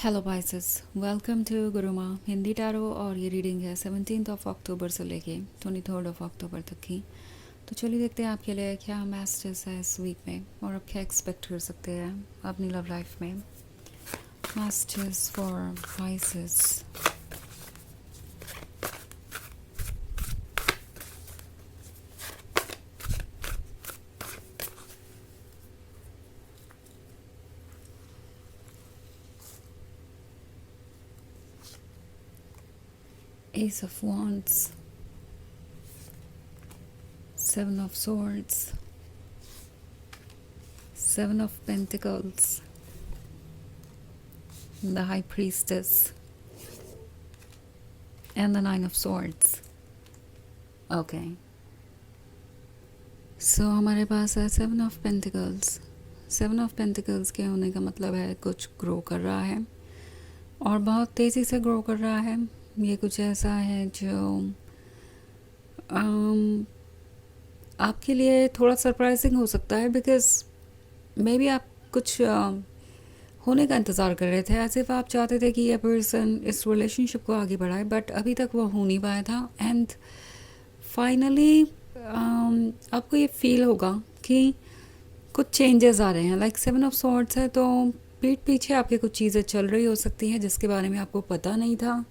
Hello Pisces, welcome to Guruma Hindi tarot. और ये reading है 17 अक्टूबर से लेके 23 अक्टूबर तक की। तो चलिए देखते हैं आपके लिए क्या मैसेजेस है इस वीक में और आप क्या एक्सपेक्ट कर सकते हैं अपनी लव लाइफ में। Messages for Pisces. Ace of Wands, Seven of Swords, Seven of Pentacles, the High Priestess, and the Nine of Swords. Okay, so हमारे पास है seven of pentacles. Seven of pentacles के होने का मतलब है कुछ ग्रो कर रहा है और बहुत तेज़ी से ग्रो कर रहा है। ये कुछ ऐसा है जो आपके लिए थोड़ा सरप्राइजिंग हो सकता है, बिकॉज मे बी आप कुछ होने का इंतज़ार कर रहे थे। ऐसे आप चाहते थे कि ये पर्सन इस रिलेशनशिप को आगे बढ़ाए, बट अभी तक वो हो नहीं पाया था। एंड फाइनली आपको ये फील होगा कि कुछ चेंजेस आ रहे हैं। लाइक सेवन ऑफ सॉर्ड्स है, तो पीठ पीछे आपके कुछ चीज़ें चल रही हो सकती हैं जिसके बारे में आपको पता नहीं था।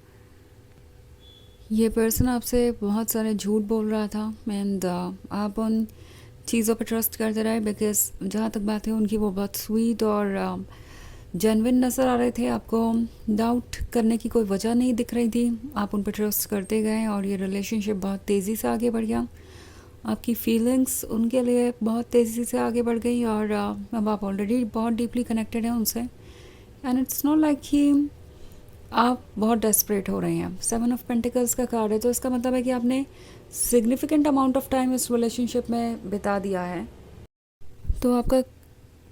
ये पर्सन आपसे बहुत सारे झूठ बोल रहा था एंड आप उन चीज़ों पर ट्रस्ट करते रहे, बिकॉज जहाँ तक बात है उनकी वो बहुत स्वीट और जेन्युइन नज़र आ रहे थे। आपको डाउट करने की कोई वजह नहीं दिख रही थी, आप उन पर ट्रस्ट करते गए और ये रिलेशनशिप बहुत तेज़ी से आगे बढ़ गया। आपकी फीलिंग्स उनके लिए बहुत तेज़ी से आगे बढ़ गई और अब आप ऑलरेडी बहुत डीपली कनेक्टेड हैं उनसे। एंड इट्स नॉट लाइक कि आप बहुत डेस्परेट हो रहे हैं। सेवन ऑफ पेंटिकल्स का कार्ड है, तो इसका मतलब है कि आपने सिग्निफिकेंट अमाउंट ऑफ टाइम इस रिलेशनशिप में बिता दिया है। तो आपका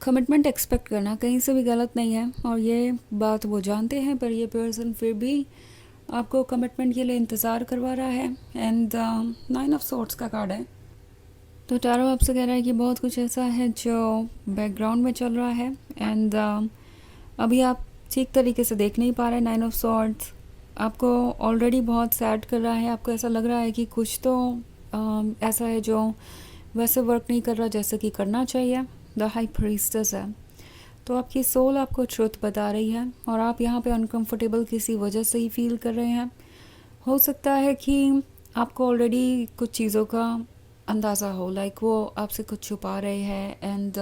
कमिटमेंट एक्सपेक्ट करना कहीं से भी गलत नहीं है और ये बात वो जानते हैं, पर ये पर्सन फिर भी आपको कमिटमेंट के लिए इंतज़ार करवा रहा है। एंड नाइन ऑफ सॉर्ड्स का कार्ड है, तो टैरो आपसे कह रहा है कि बहुत कुछ ऐसा है जो बैकग्राउंड में चल रहा है एंड अभी आप ठीक तरीके से देख नहीं पा रहे। नाइन ऑफ सॉर्ड्स आपको ऑलरेडी बहुत सैड कर रहा है। आपको ऐसा लग रहा है कि कुछ तो ऐसा है जो वैसे वर्क नहीं कर रहा जैसे कि करना चाहिए। द हाई प्रीस्टेस है, तो आपकी सोल आपको ट्रुथ बता रही है और आप यहाँ पे अनकंफर्टेबल किसी वजह से ही फील कर रहे हैं। हो सकता है कि आपको ऑलरेडी कुछ चीज़ों का अंदाज़ा हो, लाइक वो आपसे कुछ छुपा रहे हैं। एंड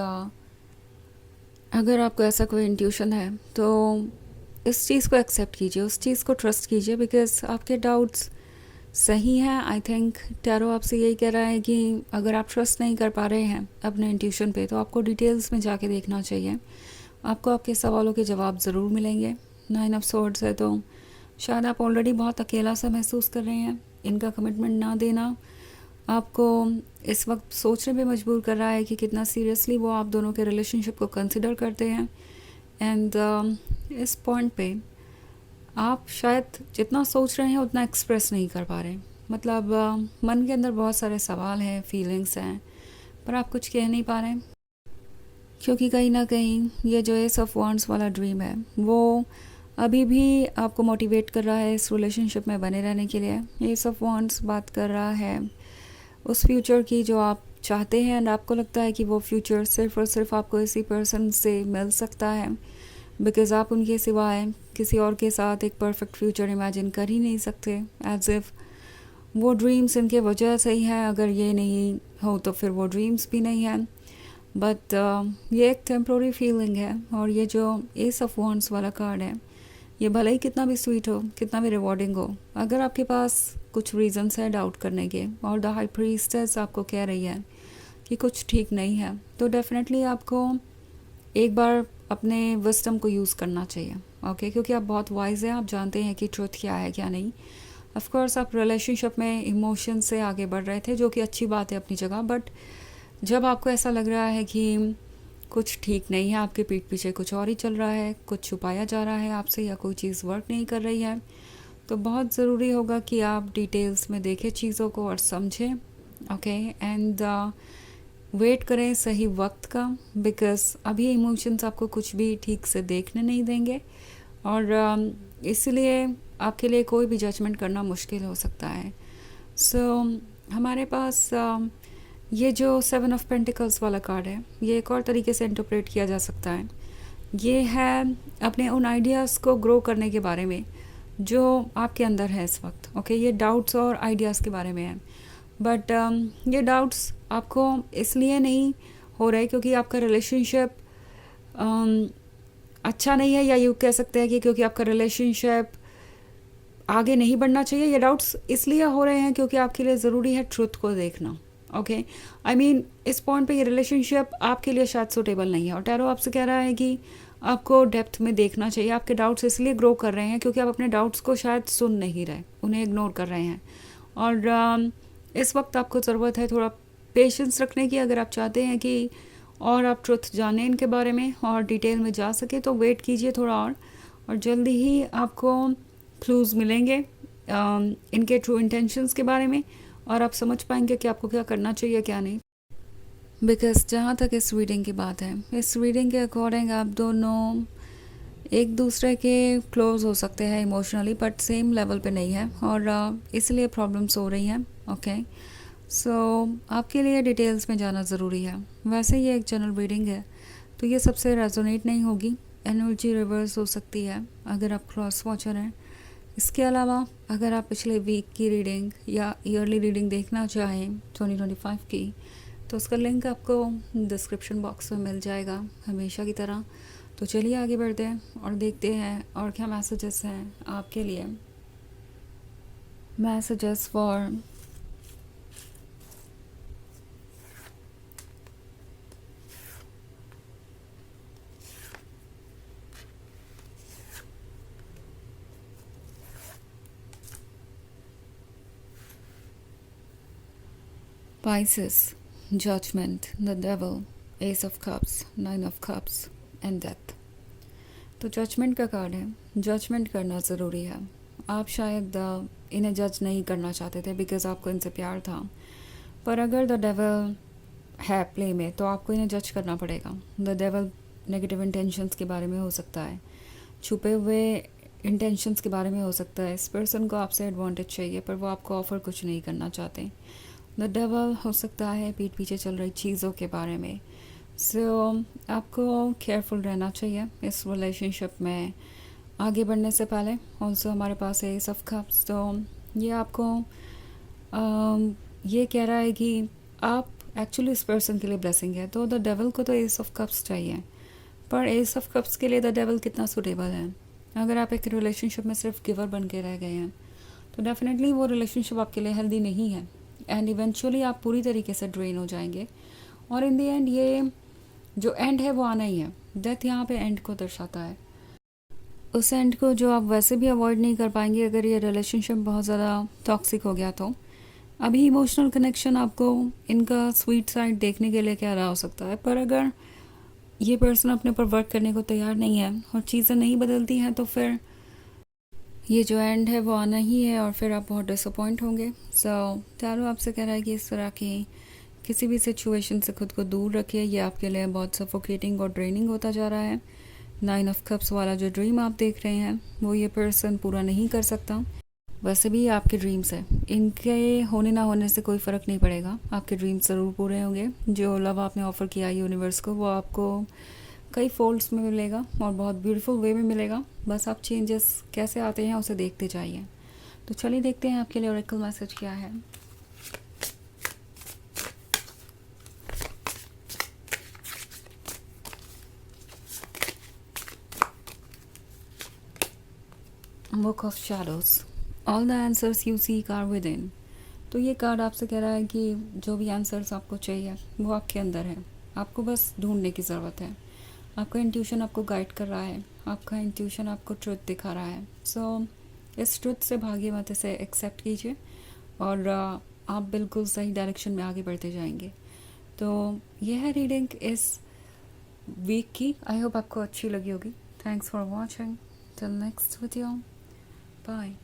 अगर आपको ऐसा कोई इंट्यूशन है तो इस चीज़ को एक्सेप्ट कीजिए, उस चीज़ को ट्रस्ट कीजिए, बिकॉज आपके डाउट्स सही हैं। आई थिंक टैरो आपसे यही कह रहा है कि अगर आप ट्रस्ट नहीं कर पा रहे हैं अपने इंट्यूशन पे, तो आपको डिटेल्स में जाके देखना चाहिए। आपको आपके सवालों के जवाब ज़रूर मिलेंगे। नाइन ऑफ सॉर्ड्स है, तो शायद आप ऑलरेडी बहुत अकेला सा महसूस कर रहे हैं। इनका कमिटमेंट ना देना आपको इस वक्त सोचने पे मजबूर कर रहा है कि कितना सीरियसली वो आप दोनों के रिलेशनशिप को कंसिडर करते हैं। एंड इस पॉइंट पे आप शायद जितना सोच रहे हैं उतना एक्सप्रेस नहीं कर पा रहे। मतलब मन के अंदर बहुत सारे सवाल हैं, फीलिंग्स हैं, पर आप कुछ कह नहीं पा रहे, क्योंकि कहीं ना कहीं ये जो एस ऑफ वांड्स वाला ड्रीम है वो अभी भी आपको मोटिवेट कर रहा है इस रिलेशनशिप में बने रहने के लिए। एस ऑफ वांड्स बात कर रहा है उस फ्यूचर की जो आप चाहते हैं एंड आपको लगता है कि वो फ्यूचर सिर्फ और सिर्फ आपको इसी पर्सन से मिल सकता है, बिकॉज़ आप उनके सिवाय किसी और के साथ एक परफेक्ट फ्यूचर इमेजिन कर ही नहीं सकते। एज इफ़ वो ड्रीम्स इनके वजह से ही हैं, अगर ये नहीं हो तो फिर वो ड्रीम्स भी नहीं हैं। बट ये एक टेम्प्रोरी फीलिंग है। और ये जो एस ऑफ वॉन्ड्स वाला कार्ड है, ये भले ही कितना भी स्वीट हो, कितना भी रिवॉर्डिंग हो, अगर आपके पास कुछ रीजंस है डाउट करने के और द हाई प्रीस्टेस आपको कह रही है कि कुछ ठीक नहीं है, तो डेफिनेटली आपको एक बार अपने विजडम को यूज़ करना चाहिए। ओके, क्योंकि आप बहुत वाइज हैं, आप जानते हैं कि ट्रुथ क्या है क्या नहीं। ऑफ कोर्स आप रिलेशनशिप में इमोशन से आगे बढ़ रहे थे, जो कि अच्छी बात है अपनी जगह, बट जब आपको ऐसा लग रहा है कि कुछ ठीक नहीं है, आपके पीठ पीछे कुछ और ही चल रहा है, कुछ छुपाया जा रहा है आपसे, या कोई चीज़ वर्क नहीं कर रही है, तो बहुत ज़रूरी होगा कि आप डिटेल्स में देखें चीज़ों को और समझें। ओके, एंड वेट करें सही वक्त का, बिकॉज अभी इमोशंस आपको कुछ भी ठीक से देखने नहीं देंगे और इसलिए आपके लिए कोई भी जजमेंट करना मुश्किल हो सकता है। हमारे पास ये जो 7 ऑफ पेंटिकल्स वाला कार्ड है, ये एक और तरीके से इंटरप्रेट किया जा सकता है। ये है अपने उन आइडियाज़ को ग्रो करने के बारे में जो आपके अंदर है इस वक्त। ओके, ये डाउट्स और आइडियाज़ के बारे में है। बट ये डाउट्स आपको इसलिए नहीं हो रहे क्योंकि आपका रिलेशनशिप अच्छा नहीं है, या यूँ कह सकते हैं कि क्योंकि आपका रिलेशनशिप आगे नहीं बढ़ना चाहिए। ये डाउट्स इसलिए हो रहे हैं क्योंकि आपके लिए ज़रूरी है ट्रुथ को देखना। ओके, आई मीन इस पॉइंट पे ये रिलेशनशिप आपके लिए शायद सूटेबल नहीं है, और टैरो आपसे कह रहा है कि आपको डेप्थ में देखना चाहिए। आपके डाउट्स इसलिए ग्रो कर रहे हैं क्योंकि आप अपने डाउट्स को शायद सुन नहीं रहे, उन्हें इग्नोर कर रहे हैं। और इस वक्त आपको ज़रूरत है थोड़ा पेशेंस रखने की। अगर आप चाहते हैं कि और आप ट्रुथ जानें इनके बारे में और डिटेल में जा सके तो वेट कीजिए थोड़ा और जल्दी ही आपको क्लूज़ मिलेंगे इनके ट्रू इंटेंशंस के बारे में, और आप समझ पाएंगे कि आपको क्या करना चाहिए क्या नहीं। बिकॉज जहाँ तक इस रीडिंग की बात है, इस रीडिंग के अकॉर्डिंग आप दोनों एक दूसरे के क्लोज हो सकते हैं इमोशनली, बट सेम लेवल पे नहीं है, और इसलिए प्रॉब्लम्स हो रही हैं। ओके, सो आपके लिए डिटेल्स में जाना ज़रूरी है। वैसे ये एक जनरल रीडिंग है तो ये सबसे रेजोनेट नहीं होगी, एनर्जी रिवर्स हो सकती है अगर आप क्रॉस वॉचर हैं। इसके अलावा अगर आप पिछले वीक की रीडिंग या ईयरली रीडिंग देखना चाहें 2025 की, तो उसका लिंक आपको डिस्क्रिप्शन बॉक्स में मिल जाएगा हमेशा की तरह। तो चलिए आगे बढ़ते हैं और देखते हैं और क्या मैसेजेस हैं आपके लिए। Messages for Pisces, Judgment, the Devil, Ace of Cups, Nine of Cups and Death। तो जजमेंट का कार्ड है। जजमेंट करना ज़रूरी है। आप शायद इन्हें जज नहीं करना चाहते थे बिकॉज आपको इनसे प्यार था, पर अगर द डेविल है प्ले में तो आपको इन्हें जज करना पड़ेगा। द डेविल नेगेटिव इंटेंशंस के बारे में हो सकता है, छुपे हुए इंटेंशंस के बारे में हो सकता है। इस पर्सन को आपसे एडवांटेज चाहिए पर वो आपको ऑफ़र कुछ नहीं करना चाहते। द डेविल हो सकता है पीठ पीछे चल रही चीज़ों के बारे में। आपको केयरफुल रहना चाहिए इस रिलेशनशिप में आगे बढ़ने से पहले। ऑल्सो हमारे पास है एस ऑफ कप्स, तो ये आपको ये कह रहा है कि आप एक्चुअली इस पर्सन के लिए ब्लेसिंग है। तो द डेविल को तो एस ऑफ कप्स चाहिए, पर एस ऑफ कप्स के लिए द डेविल कितना सूटेबल है? अगर आप एक रिलेशनशिप में सिर्फ गिवर बन के रह गए हैं तो डेफिनेटली वो रिलेशनशिप आपके लिए हेल्दी नहीं है, एंड इवेंचुअली आप पूरी तरीके से ड्रेन हो जाएंगे। और इन द एंड ये जो एंड है वो आना ही है। डेथ यहाँ पे एंड को दर्शाता है, उस एंड को जो आप वैसे भी अवॉइड नहीं कर पाएंगे अगर ये रिलेशनशिप बहुत ज़्यादा टॉक्सिक हो गया। तो अभी इमोशनल कनेक्शन आपको इनका स्वीट साइड देखने के लिए क्या रहा हो सकता है, पर अगर ये पर्सन अपने ऊपर वर्क करने को तैयार नहीं है और चीज़ें नहीं बदलती हैं तो फिर ये जो एंड है वो आना ही है और फिर आप बहुत डिसअपॉइंट होंगे। टैरो आपसे कह रहा है कि इस तरह की किसी भी सिचुएशन से खुद को दूर रखिए, ये आपके लिए बहुत सफोकेटिंग और ड्रेनिंग होता जा रहा है। 9 ऑफ कप्स वाला जो ड्रीम आप देख रहे हैं वो ये पर्सन पूरा नहीं कर सकता। वैसे भी ये आपके ड्रीम्स है, इनके होने ना होने से कोई फ़र्क नहीं पड़ेगा, आपके ड्रीम्स ज़रूर पूरे होंगे। जो लव आपने ऑफ़र किया यूनिवर्स को वो आपको कई फोल्ड्स में मिलेगा और बहुत ब्यूटीफुल वे में मिलेगा। बस आप चेंजेस कैसे आते हैं उसे देखते जाइए। तो चलिए देखते हैं आपके लिए ऑरेकल मैसेज क्या है। Book of shadows, all the answers you seek are within. तो ये कार्ड आपसे कह रहा है कि जो भी आंसर्स आपको चाहिए वो आपके अंदर है, आपको बस ढूंढने की ज़रूरत है। आपका इंट्यूशन आपको गाइड कर रहा है, आपका इंट्यूशन आपको ट्रुथ दिखा रहा है। इस ट्रुथ से भागिए मत, इसे एक्सेप्ट कीजिए और आप बिल्कुल सही डायरेक्शन में आगे बढ़ते जाएंगे। तो यह है रीडिंग इस वीक की। आई होप आपको अच्छी लगी होगी। Thanks for watching, till next video, bye.